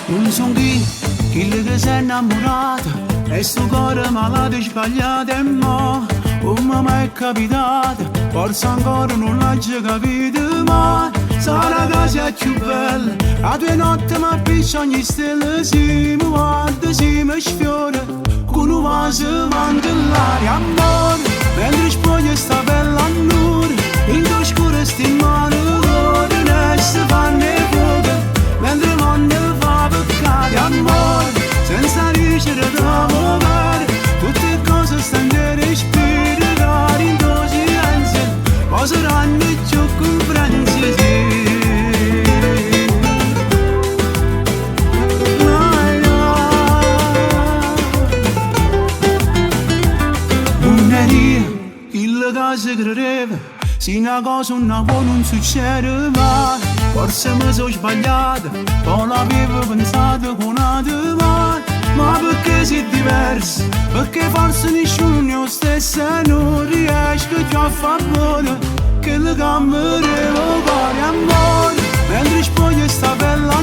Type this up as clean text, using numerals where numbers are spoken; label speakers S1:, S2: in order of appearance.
S1: Non son chi che si è innamorato e sto cuore malato e sbagliato e mo come mi è capitato forse ancora non l'ho capito ma sarà la casa più bella a 2 notti mi appiccia ogni stella si mi guarda, si mi sfiora con un vaso manca l'aria amore mentre spoglia sta bella annura in tuo scuro sti mani cuore ne si fanno e fuoco mentre il mondo fa peccare amore senza riuscire ad amore tutte cose stanno in respirare in tuo silenzio ma saranno più comprensioni il caso credeva se una cosa una buona non succede mai forse mi sono sbagliato poi l'avevo pensato con una domanda ma perché sei diverso perché forse nessuno è lo stesso e non riesco più a far buono che le gambe devo fare amore mentre spoglia sta bella